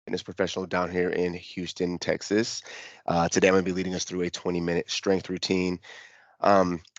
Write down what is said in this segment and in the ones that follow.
fitness professional down here in Houston, Texas. Today I'm going to be leading us through a 20-minute strength routine.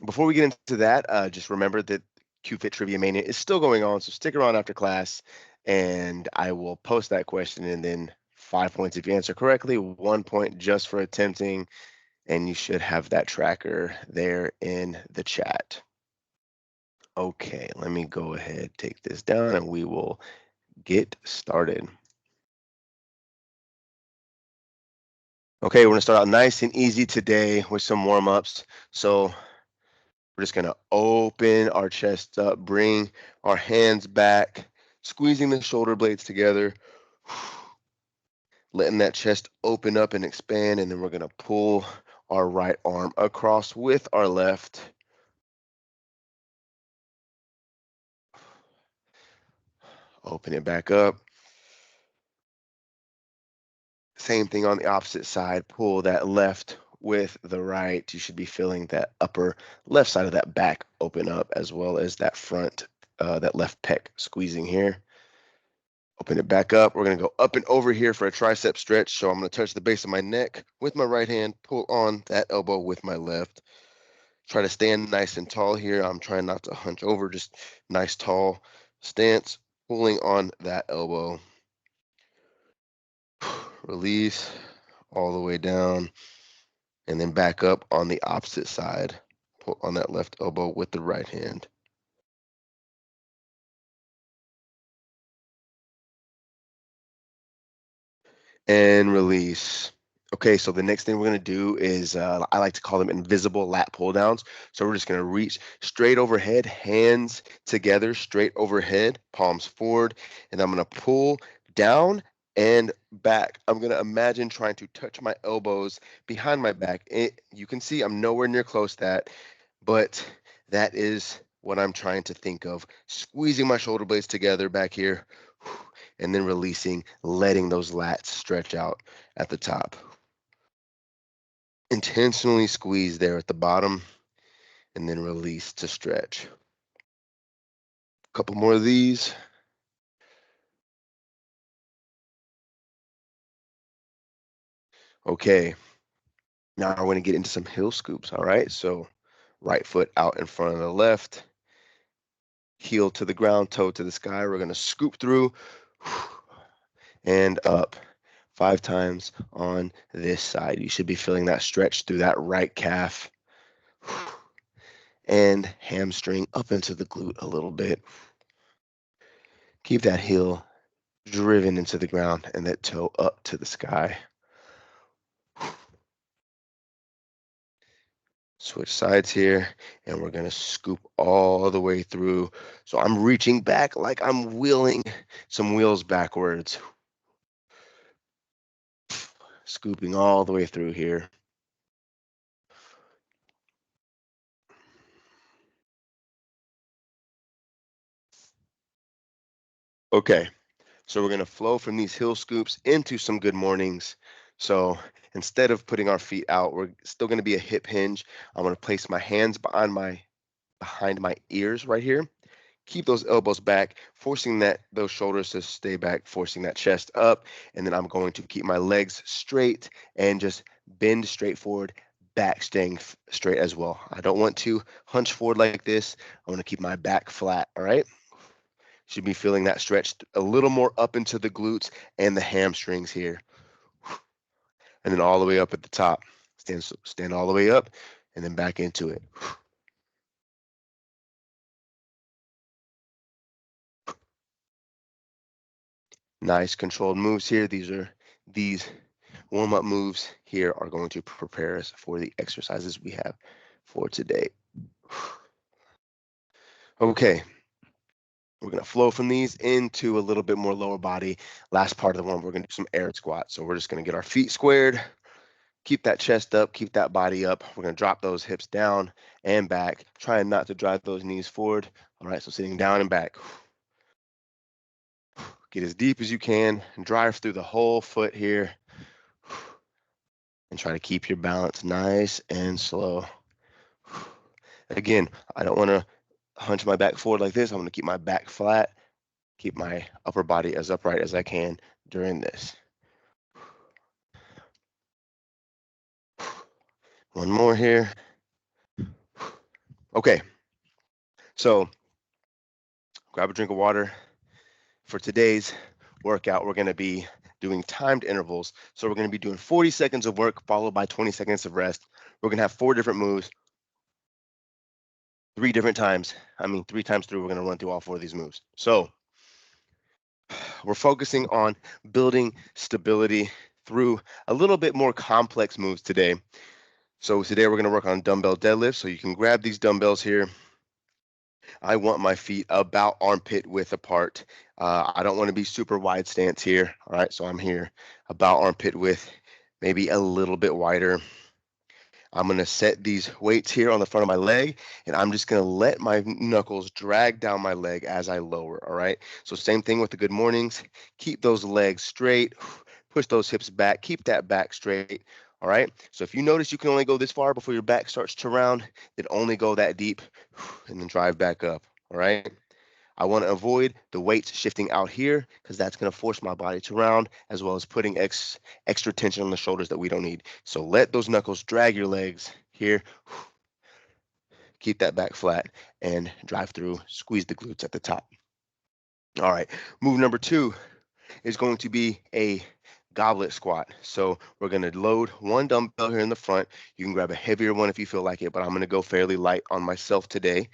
Before we get into that, just remember that QFit Trivia Mania is still going on, so stick around after class, and I will post that question, and then 5 points if you answer correctly, 1 point just for attempting, and you should have that tracker there in the chat. Okay, let me go ahead, take this down, and we will get started. Okay, we're gonna start out nice and easy today with some warm-ups. So we're just gonna open our chest up, bring our hands back, squeezing the shoulder blades together, letting that chest open up and expand, and then we're gonna pull our right arm across with our left. Open it back up. Same thing on the opposite side. Pull that left with the right. You should be feeling that upper left side of that back open up, as well as that front, that left pec squeezing here. Open it back up. We're going to go up and over here for a tricep stretch. So I'm going to touch the base of my neck with my right hand, pull on that elbow with my left. Try to stand nice and tall here. I'm trying not to hunch over, just nice tall stance, pulling on that elbow. Release all the way down, and then back up on the opposite side. Pull on that left elbow with the right hand. And release. Okay, so the next thing we're going to do is, I like to call them invisible lat pull downs. So we're just going to reach straight overhead, hands together, straight overhead, palms forward, and I'm going to pull down and back. I'm going to imagine trying to touch my elbows behind my back. You can see I'm nowhere near close to that, but that is what I'm trying to think of. Squeezing my shoulder blades together back here, and then releasing, letting those lats stretch out at the top. Intentionally squeeze there at the bottom, and then release to stretch. A couple more of these. Okay, now we're going to get into some heel scoops, all right? So right foot out in front of the left, heel to the ground, toe to the sky. We're going to scoop through and up 5 times on this side. You should be feeling that stretch through that right calf and hamstring up into the glute a little bit. Keep that heel driven into the ground and that toe up to the sky. Switch sides here, and we're gonna scoop all the way through. So I'm reaching back like I'm wheeling some wheels backwards. Scooping all the way through here. Okay, so we're gonna flow from these heel scoops into some good mornings. So instead of putting our feet out, we're still gonna be a hip hinge. I'm gonna place my hands behind my ears right here. Keep those elbows back, forcing those shoulders to stay back, forcing that chest up, and then I'm going to keep my legs straight and just bend straight forward, back staying straight as well. I don't want to hunch forward like this. I want to keep my back flat, all right? Should be feeling that stretch a little more up into the glutes and the hamstrings here. And then all the way up at the top. Stand all the way up and then back into it. Nice controlled moves here. These warm-up moves here are going to prepare us for the exercises we have for today. Okay, we're going to flow from these into a little bit more lower body. Last part of the one, we're going to do some air squats. So we're just going to get our feet squared, keep that chest up, keep that body up. We're going to drop those hips down and back, trying not to drive those knees forward. All right, so sitting down and back. Get as deep as you can and drive through the whole foot here. And try to keep your balance nice and slow. Again, I don't want to hunch my back forward like this. I'm going to keep my back flat, keep my upper body as upright as I can during this. One more here. Okay, so grab a drink of water. For today's workout, we're going to be doing timed intervals. So we're going to be doing 40 seconds of work followed by 20 seconds of rest. We're going to have 4 different moves, 3 different times. 3 times through, we're going to run through all 4 of these moves. So we're focusing on building stability through a little bit more complex moves today. So today we're going to work on dumbbell deadlifts. So you can grab these dumbbells here. I want my feet about armpit width apart. I don't want to be super wide stance here. All right, so I'm here about armpit width, maybe a little bit wider. I'm going to set these weights here on the front of my leg, and I'm just going to let my knuckles drag down my leg as I lower. All right, so same thing with the good mornings. Keep those legs straight, push those hips back, keep that back straight. All right, so if you notice you can only go this far before your back starts to round, then only go that deep and then drive back up. All right, I want to avoid the weights shifting out here because that's going to force my body to round, as well as putting extra tension on the shoulders that we don't need. So let those knuckles drag your legs here. Keep that back flat and drive through. Squeeze the glutes at the top. All right, move number 2 is going to be a goblet squat. So we're going to load one dumbbell here in the front. You can grab a heavier one if you feel like it, but I'm going to go fairly light on myself today.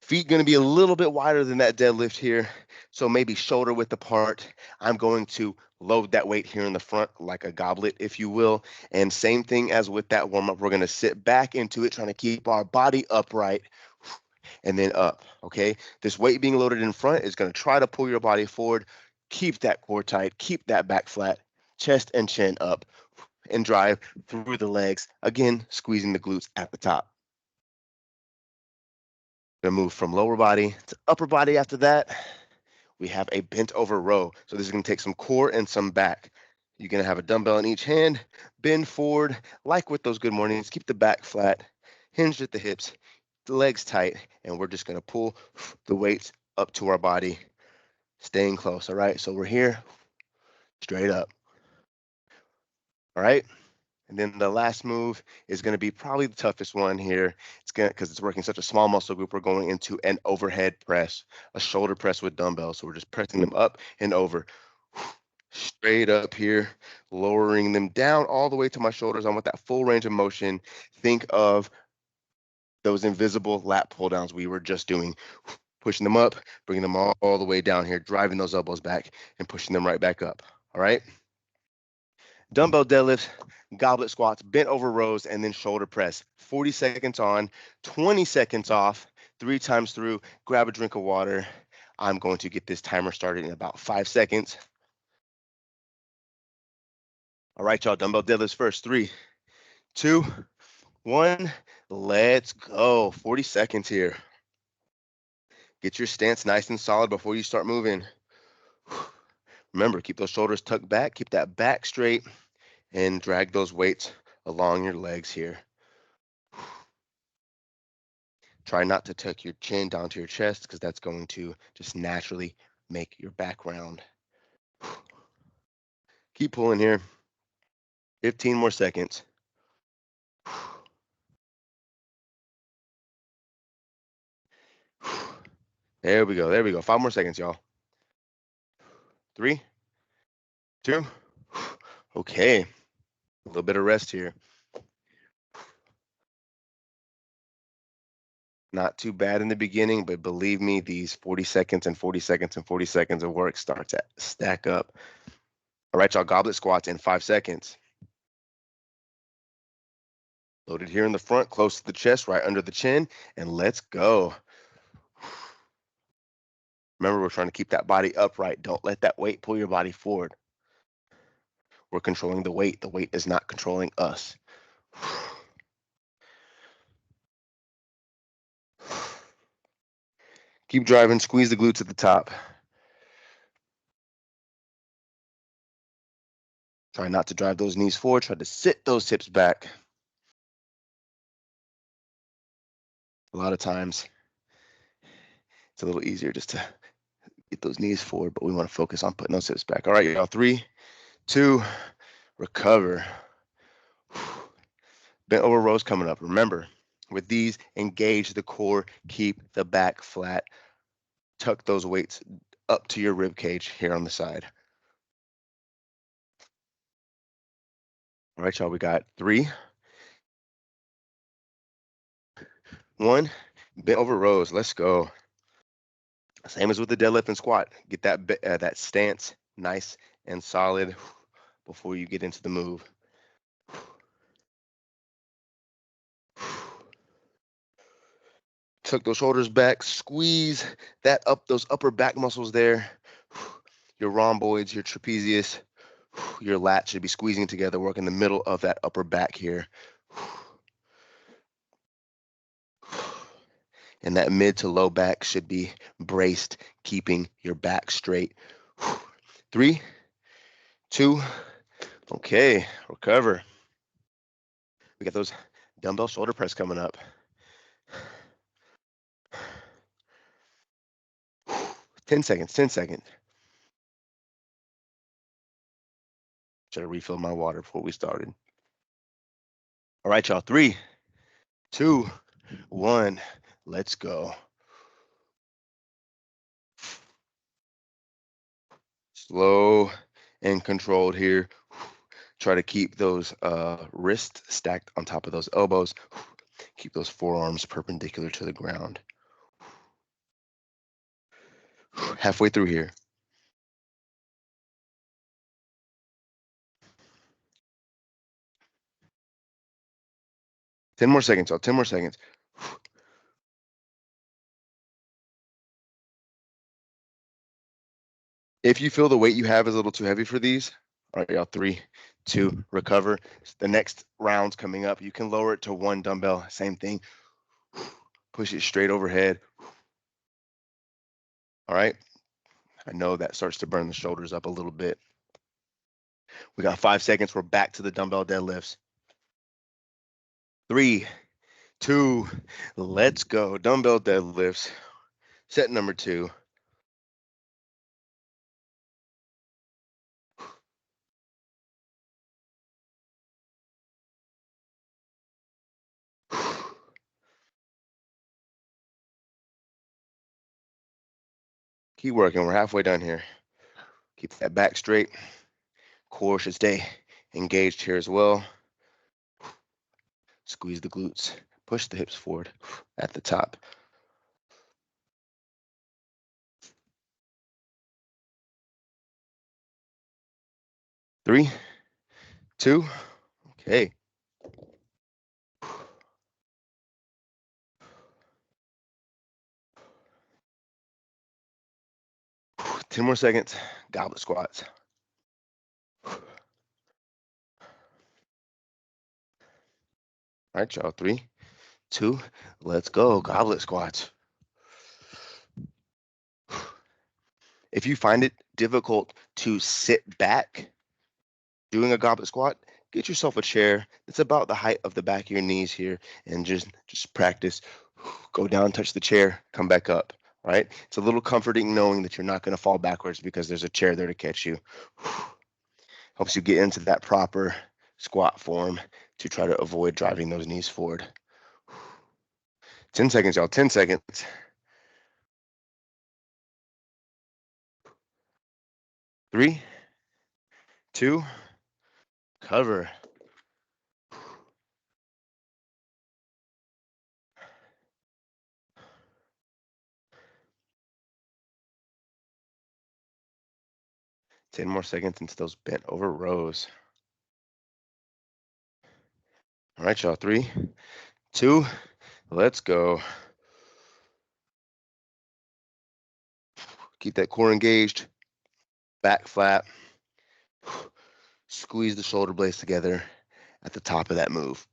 Feet going to be a little bit wider than that deadlift here, so maybe shoulder width apart. I'm going to load that weight here in the front like a goblet, if you will. And same thing as with that warm-up, we're going to sit back into it, trying to keep our body upright and then up, okay? This weight being loaded in front is going to try to pull your body forward. Keep that core tight, keep that back flat, chest and chin up, and drive through the legs. Again, squeezing the glutes at the top. Gonna move from lower body to upper body after that. We have a bent over row. So this is gonna take some core and some back. You're gonna have a dumbbell in each hand, bend forward, like with those good mornings, keep the back flat, hinged at the hips, the legs tight, and we're just gonna pull the weights up to our body, staying close, all right? So we're here, straight up, all right? And then the last move is going to be probably the toughest one here. It's going because it's working such a small muscle group. We're going into an overhead press, a shoulder press with dumbbells. So we're just pressing them up and over, straight up here, lowering them down all the way to my shoulders. I want that full range of motion. Think of those invisible lat pull downs we were just doing, pushing them up, bringing them all the way down here, driving those elbows back and pushing them right back up. All right. Dumbbell deadlifts, goblet squats, bent over rows, and then shoulder press. 40 seconds on, 20 seconds off, 3 times through. Grab a drink of water. I'm going to get this timer started in about 5 seconds. All right, y'all, dumbbell deadlifts first. 3, 2, 1. Let's go. 40 seconds here. Get your stance nice and solid before you start moving. Remember, keep those shoulders tucked back, keep that back straight, and drag those weights along your legs here. Try not to tuck your chin down to your chest because that's going to just naturally make your back round. Keep pulling here. 15 more seconds. There we go. There we go. 5 more seconds, y'all. 3, 2. Okay. A little bit of rest here. Not too bad in the beginning, but believe me, these 40 seconds and 40 seconds and 40 seconds of work start to stack up. All right, y'all, goblet squats in 5 seconds. Loaded here in the front, close to the chest, right under the chin, and let's go. Remember, we're trying to keep that body upright. Don't let that weight pull your body forward. We're controlling the weight. The weight is not controlling us. Keep driving. Squeeze the glutes at the top. Try not to drive those knees forward. Try to sit those hips back. A lot of times, it's a little easier just to get those knees forward, but we want to focus on putting those hips back. All right, y'all. 3, 2, recover. Bent over rows coming up. Remember, with these, engage the core, keep the back flat, tuck those weights up to your rib cage here on the side. All right, y'all, we got 3, 1, bent over rows. Let's go. Same as with the deadlift and squat. Get that stance nice and solid before you get into the move. Tuck those shoulders back, squeeze those upper back muscles there. Your rhomboids, your trapezius, your lat should be squeezing together, working the middle of that upper back here. And that mid to low back should be braced, keeping your back straight. 3, 2, okay, recover. We got those dumbbell shoulder press coming up. 10 seconds, 10 seconds. Should have refilled my water before we started. All right, y'all, 3, 2, 1, let's go. Slow and controlled here. Try to keep those wrists stacked on top of those elbows. Keep those forearms perpendicular to the ground. Halfway through here. 10 more seconds, y'all. 10 more seconds. If you feel the weight you have is a little too heavy for these, all right, y'all, 3, 2, recover. The next round's coming up. You can lower it to 1 dumbbell. Same thing. Push it straight overhead. All right. I know that starts to burn the shoulders up a little bit. We got 5 seconds. We're back to the dumbbell deadlifts. 3, 2, let's go. Dumbbell deadlifts. Set number 2. Keep working. We're halfway done here. Keep that back straight. Core should stay engaged here as well. Squeeze the glutes. Push the hips forward at the top. 3, 2, okay. 10 more seconds. Goblet squats. All right, y'all. 3, 2, let's go. Goblet squats. If you find it difficult to sit back doing a goblet squat, get yourself a chair that's about the height of the back of your knees here and just practice. Go down, touch the chair, come back up, right? It's a little comforting knowing that you're not going to fall backwards because there's a chair there to catch you. Helps you get into that proper squat form to try to avoid driving those knees forward. 10 seconds, y'all, 10 seconds. 3, 2, cover. Ten more seconds into those bent over rows. All right, y'all, 3, 2, let's go. Keep that core engaged, back flat. Squeeze the shoulder blades together at the top of that move.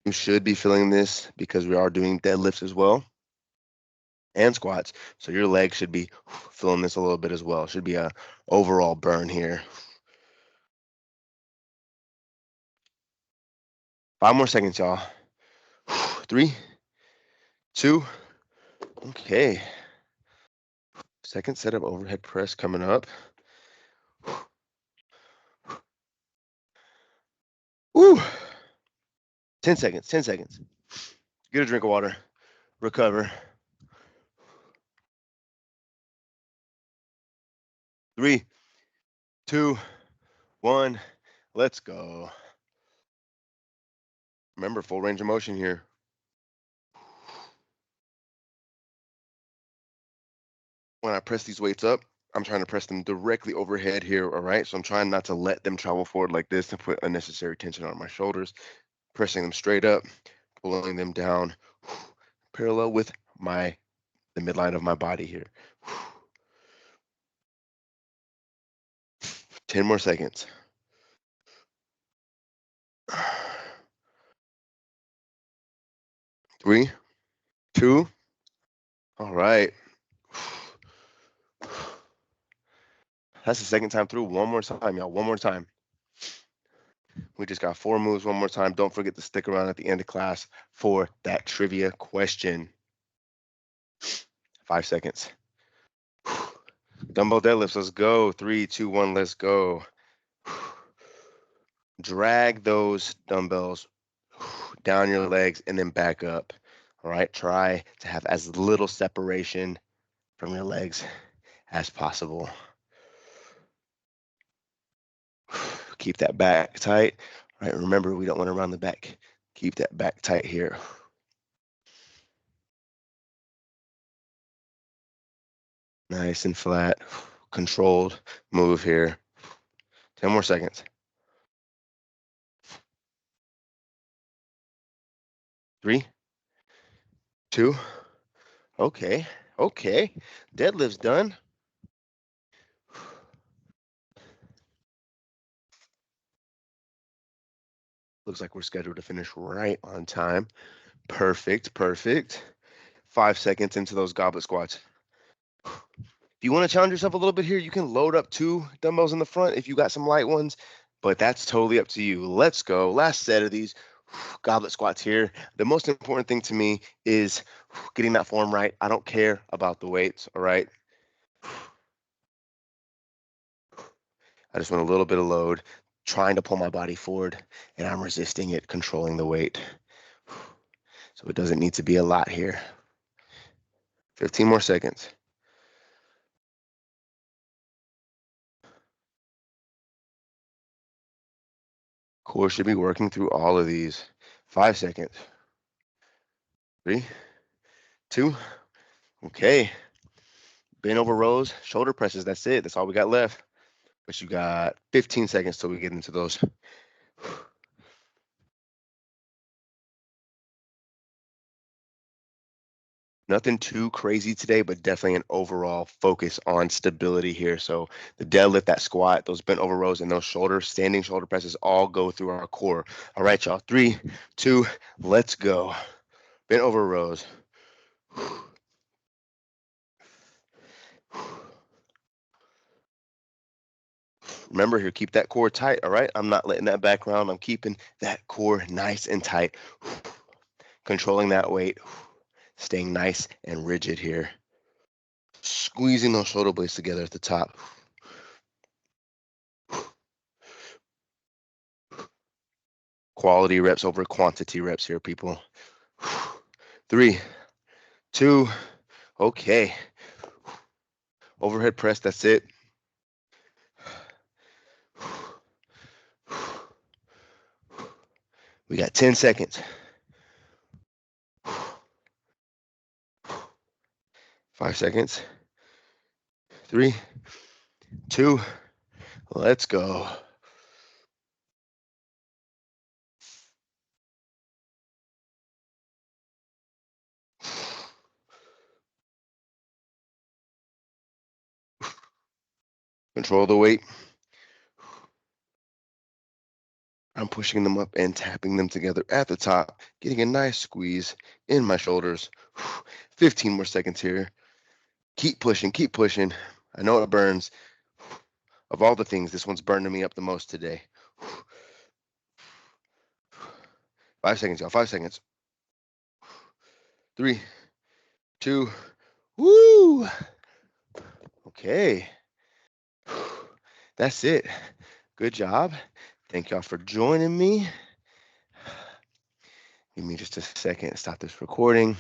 You should be feeling this because we are doing deadlifts as well and squats. So your legs should be feeling this a little bit as well. Should be a overall burn here. 5 more seconds, y'all. 3, 2, okay. Second set of overhead press coming up. Woo! 10 seconds, 10 seconds. Get a drink of water. Recover. 3, 2, 1. Let's go. Remember, full range of motion here. When I press these weights up, I'm trying to press them directly overhead here, all right? So I'm trying not to let them travel forward like this and put unnecessary tension on my shoulders. Pressing them straight up, pulling them down, parallel with the midline of my body here. 10 more seconds. 3, 2. All right. That's the second time through. One more time, y'all. One more time. We just got 4 moves. One more time. Don't forget to stick around at the end of class for that trivia question. 5 seconds. Dumbbell deadlifts. Let's go. 3, 2, 1. Let's go. Drag those dumbbells down your legs and then back up. All right. Try to have as little separation from your legs as possible. Keep that back tight. All right. Remember, we don't want to round the back. Keep that back tight here. Nice and flat. Controlled move here. 10 more seconds. 3, 2. Okay. Okay. Deadlift's done. Looks like we're scheduled to finish right on time. Perfect. Perfect. 5 seconds into those goblet squats. If you want to challenge yourself a little bit here, you can load up 2 dumbbells in the front if you got some light ones, but that's totally up to you. Let's go. Last set of these goblet squats here. The most important thing to me is getting that form right. I don't care about the weights, all right? I just want a little bit of load, trying to pull my body forward, and I'm resisting it, controlling the weight. So it doesn't need to be a lot here. 15 more seconds. Core should be working through all of these. 5 seconds. 3, 2. Okay. Bend over rows, shoulder presses. That's it. That's all we got left. But you got 15 seconds till we get into those. Nothing too crazy today, but definitely an overall focus on stability here. So the deadlift, that squat, those bent over rows, and those standing shoulder presses all go through our core. All right, y'all. 3, 2, let's go. Bent over rows. Remember here, keep that core tight, all right? I'm not letting that back round. I'm keeping that core nice and tight. Controlling that weight. Staying nice and rigid here. Squeezing those shoulder blades together at the top. Quality reps over quantity reps here, people. 3, 2, okay. Overhead press, that's it. We got 10 seconds. 5 seconds. 3, 2, let's go. Control the weight. I'm pushing them up and tapping them together at the top, getting a nice squeeze in my shoulders. 15 more seconds here. Keep pushing, keep pushing. I know it burns. Of all the things, this one's burning me up the most today. 5 seconds, y'all. 5 seconds. 3, 2, woo! Okay. That's it. Good job. Thank y'all for joining me. Give me just a second to stop this recording.